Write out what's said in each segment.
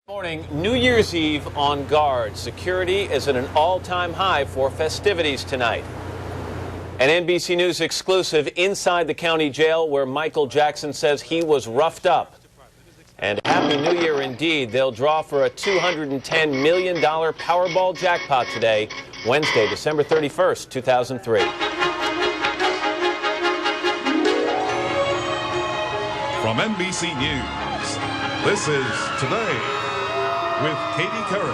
Morning, New Year's Eve on guard. Security is at an all-time high for festivities tonight. An NBC News exclusive inside the county jail where Michael Jackson says he was roughed up. And Happy New Year indeed. They'll draw for a $210 million Powerball jackpot today, Wednesday, December 31st, 2003. From NBC News, this is Today with Katie Curran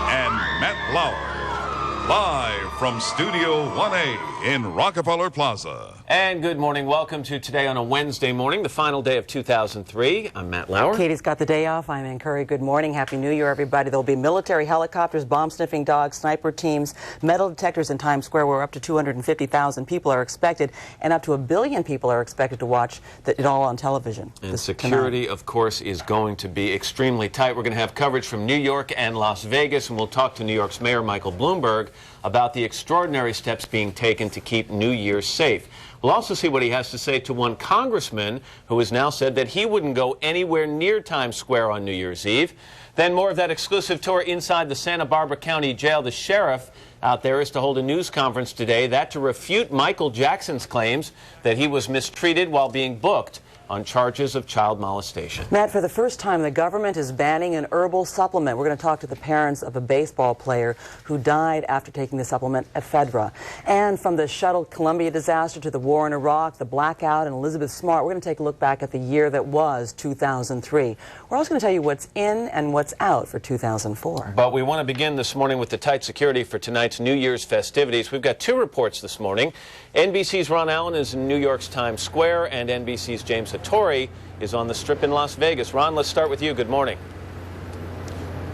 and Matt Lauer, live from Studio 1A in Rockefeller Plaza. And good morning. Welcome to Today on a Wednesday morning, the final day of 2003. I'm Matt Lauer. Katie's got the day off. I'm Ann Curry. Good morning. Happy New Year, everybody. There'll be military helicopters, bomb-sniffing dogs, sniper teams, metal detectors in Times Square where up to 250,000 people are expected, and up to 1 billion people are expected to watch it all on television. And security, of course, is going to be extremely tight. We're going to have coverage from New York and Las Vegas, and we'll talk to New York's Mayor Michael Bloomberg about the extraordinary steps being taken to keep New Year's safe. We'll also see what he has to say to one congressman who has now said that he wouldn't go anywhere near Times Square on New Year's Eve. Then more of that exclusive tour inside the Santa Barbara County Jail. The sheriff out there is to hold a news conference today, that to refute Michael Jackson's claims that he was mistreated while being booked on charges of child molestation. Matt, for the first time, the government is banning an herbal supplement. We're going to talk to the parents of a baseball player who died after taking the supplement ephedra. And from the Shuttle Columbia disaster to the war in Iraq, the blackout, and Elizabeth Smart, we're going to take a look back at the year that was 2003. We're also going to tell you what's in and what's out for 2004. But we want to begin this morning with the tight security for tonight's New Year's festivities. We've got two reports this morning. NBC's Ron Allen is in New York's Times Square, and NBC's James Hattori is on the Strip in Las Vegas. Ron, let's start with you. Good morning.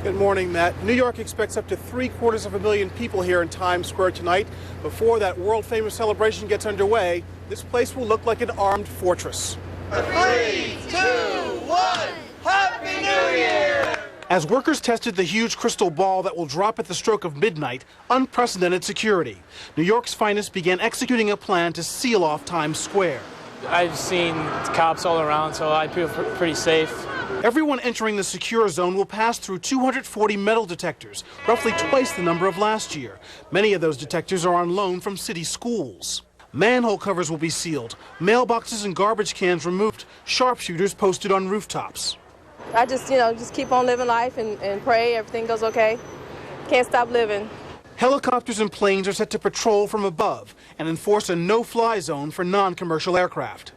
Good morning, Matt. New York expects up to 750,000 people here in Times Square tonight. Before that world-famous celebration gets underway, this place will look like an armed fortress. 3, 2, 1, Happy New Year! As workers tested the huge crystal ball that will drop at the stroke of midnight, unprecedented security. New York's finest began executing a plan to seal off Times Square. I've seen cops all around, so I feel pretty safe. Everyone entering the secure zone will pass through 240 metal detectors, roughly twice the number of last year. Many of those detectors are on loan from city schools. Manhole covers will be sealed, mailboxes and garbage cans removed, sharpshooters posted on rooftops. I just keep on living life and pray everything goes okay. Can't stop living. Helicopters and planes are set to patrol from above and enforce a no-fly zone for non-commercial aircraft.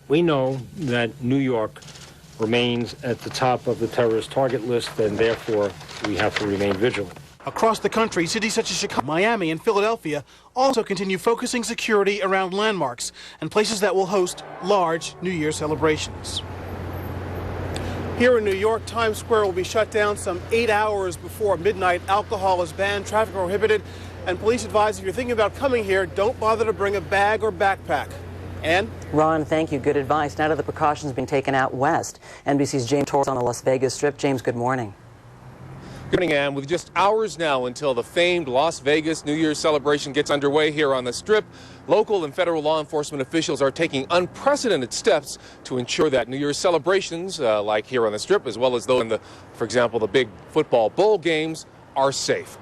We know that New York remains at the top of the terrorist target list, and therefore we have to remain vigilant. Across the country, cities such as Chicago, Miami, and Philadelphia also continue focusing security around landmarks and places that will host large New Year celebrations. Here in New York, Times Square will be shut down some 8 hours before midnight. Alcohol is banned, traffic prohibited, and police advise if you're thinking about coming here, don't bother to bring a bag or backpack. Ann? Ron, thank you. Good advice. Now to the precautions being taken out west. NBC's James Hattori on the Las Vegas Strip. James, good morning. Good morning, Ann. With just hours now until the famed Las Vegas New Year's celebration gets underway here on the Strip, local and federal law enforcement officials are taking unprecedented steps to ensure that New Year's celebrations, like here on the Strip, as well as those in for example, the big football bowl games, are safe.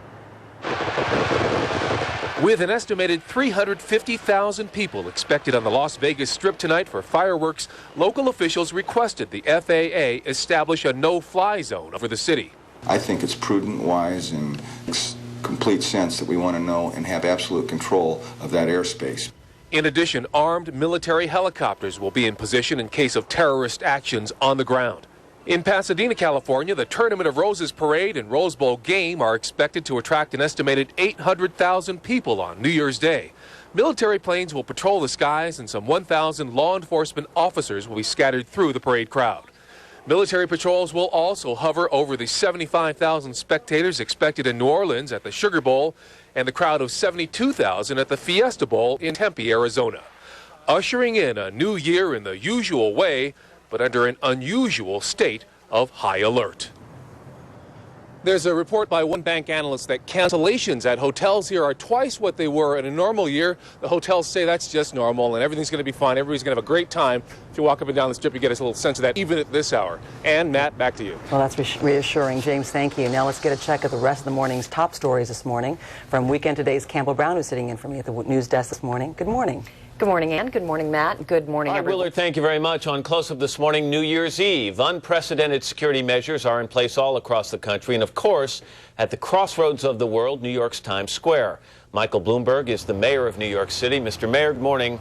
With an estimated 350,000 people expected on the Las Vegas Strip tonight for fireworks, local officials requested the FAA establish a no-fly zone over the city. I think it's prudent, wise, and makes complete sense that we want to know and have absolute control of that airspace. In addition, armed military helicopters will be in position in case of terrorist actions on the ground. In Pasadena, California, the Tournament of Roses Parade and Rose Bowl game are expected to attract an estimated 800,000 people on New Year's Day. Military planes will patrol the skies, and some 1,000 law enforcement officers will be scattered through the parade crowd. Military patrols will also hover over the 75,000 spectators expected in New Orleans at the Sugar Bowl and the crowd of 72,000 at the Fiesta Bowl in Tempe, Arizona. Ushering in a new year in the usual way, but under an unusual state of high alert. There's a report by one bank analyst that cancellations at hotels here are twice what they were in a normal year. The hotels say that's just normal and everything's going to be fine. Everybody's going to have a great time. If you walk up and down the strip, you get a little sense of that, even at this hour. And Matt, back to you. Well, that's reassuring. James, thank you. Now let's get a check of the rest of the morning's top stories this morning from Weekend Today's Campbell Brown, who's sitting in for me at the news desk this morning. Good morning. Good morning, Ann. Good morning, Matt. Good morning, everyone. Willard, thank you very much. On Close-Up this morning, New Year's Eve. Unprecedented security measures are in place all across the country. And, of course, at the crossroads of the world, New York's Times Square. Michael Bloomberg is the mayor of New York City. Mr. Mayor, good morning.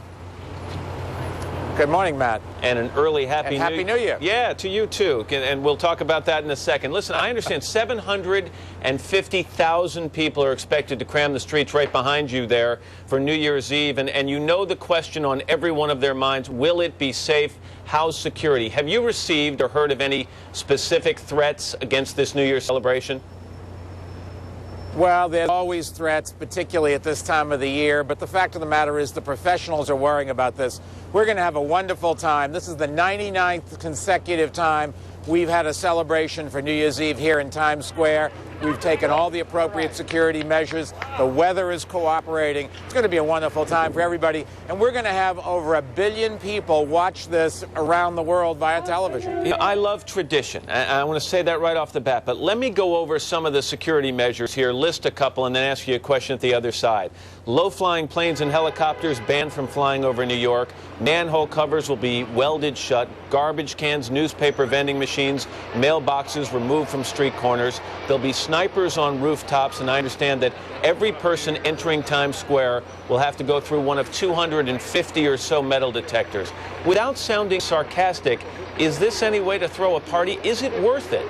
Good morning, Matt. And an early Happy New Year. Yeah, to you, too. And we'll talk about that in a second. Listen, I understand 750,000 people are expected to cram the streets right behind you there for New Year's Eve. And you know the question on every one of their minds, will it be safe? How's security? Have you received or heard of any specific threats against this New Year's celebration? Well, there's always threats, particularly at this time of the year, but the fact of the matter is the professionals are worrying about this. We're going to have a wonderful time. This is the 99th consecutive time we've had a celebration for New Year's Eve here in Times Square. We've taken all the appropriate security measures. The weather is cooperating. It's going to be a wonderful time for everybody. And we're going to have over 1 billion people watch this around the world via television. You know, I love tradition. I want to say that right off the bat. But let me go over some of the security measures here, list a couple, and then ask you a question at the other side. Low-flying planes and helicopters banned from flying over New York. Manhole covers will be welded shut. Garbage cans, newspaper vending machines, mailboxes removed from street corners. There'll be snipers on rooftops, and I understand that every person entering Times Square will have to go through one of 250 or so metal detectors. Without sounding sarcastic, is this any way to throw a party? Is it worth it?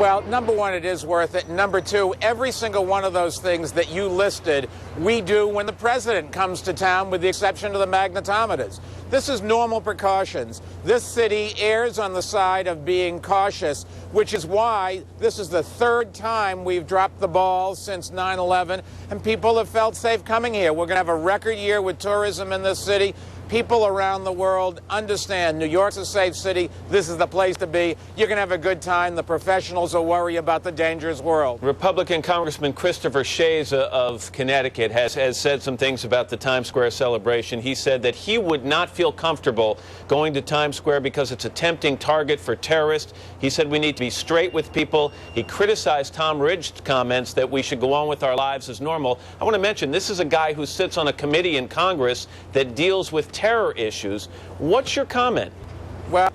Well, number one, it is worth it. Number two, every single one of those things that you listed, we do when the president comes to town, with the exception of the magnetometers. This is normal precautions. This city errs on the side of being cautious, which is why this is the third time we've dropped the ball since 9/11, and people have felt safe coming here. We're going to have a record year with tourism in this city. People around the world understand New York's a safe city. This is the place to be. You're going to have a good time. The professionals will worry about the dangerous world. Republican Congressman Christopher Shays of Connecticut has said some things about the Times Square celebration. He said that he would not feel comfortable going to Times Square because it's a tempting target for terrorists. He said we need to be straight with people. He criticized Tom Ridge's comments that we should go on with our lives as normal. I want to mention this is a guy who sits on a committee in Congress that deals with terror issues. What's your comment? Well,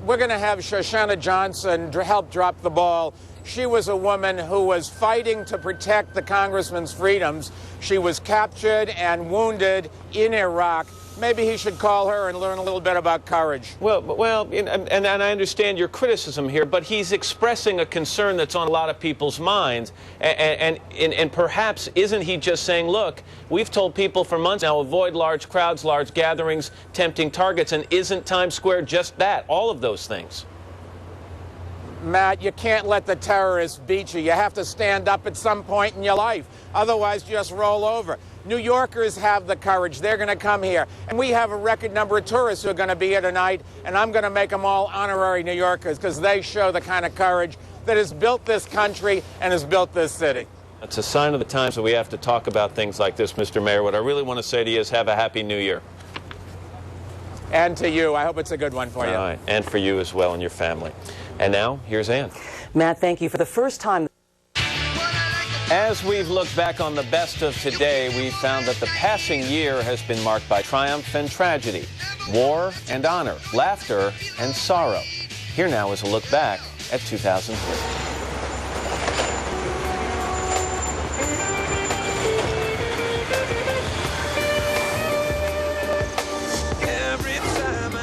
we're going to have Shoshana Johnson help drop the ball. She was a woman who was fighting to protect the congressman's freedoms. She was captured and wounded in Iraq. Maybe he should call her and learn a little bit about courage. Well, and I understand your criticism here, but he's expressing a concern that's on a lot of people's minds. And perhaps isn't he just saying, look, we've told people for months now, avoid large crowds, large gatherings, tempting targets, and isn't Times Square just that, all of those things? Matt, you can't let the terrorists beat you. You have to stand up at some point in your life. Otherwise, you just roll over. New Yorkers have the courage. They're going to come here. And we have a record number of tourists who are going to be here tonight, and I'm going to make them all honorary New Yorkers because they show the kind of courage that has built this country and has built this city. It's a sign of the times that we have to talk about things like this, Mr. Mayor. What I really want to say to you is have a Happy New Year. And to you. I hope it's a good one for you. All right. And for you as well and your family. And now, here's Ann. Matt, thank you. For the first time... As we've looked back on the best of today, we've found that the passing year has been marked by triumph and tragedy, war and honor, laughter and sorrow. Here now is a look back at 2003.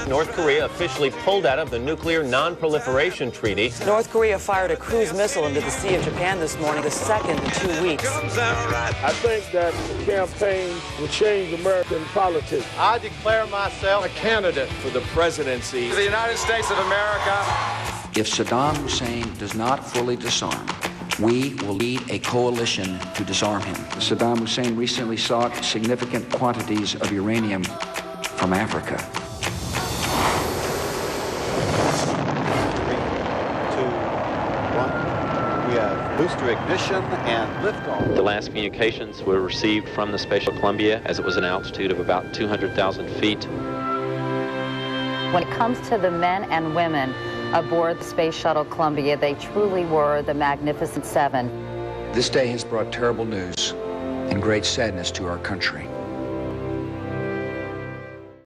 North Korea officially pulled out of the Nuclear Non-Proliferation Treaty. North Korea fired a cruise missile into the Sea of Japan this morning, the second in 2 weeks. I think that the campaign will change American politics. I declare myself a candidate for the presidency of the United States of America. If Saddam Hussein does not fully disarm, we will lead a coalition to disarm him. Saddam Hussein recently sought significant quantities of uranium from Africa. 3, 2, Booster ignition and liftoff. The last communications were received from the Space Shuttle Columbia as it was an altitude of about 200,000 feet. When it comes to the men and women aboard the Space Shuttle Columbia, they truly were the Magnificent Seven. This day has brought terrible news and great sadness to our country.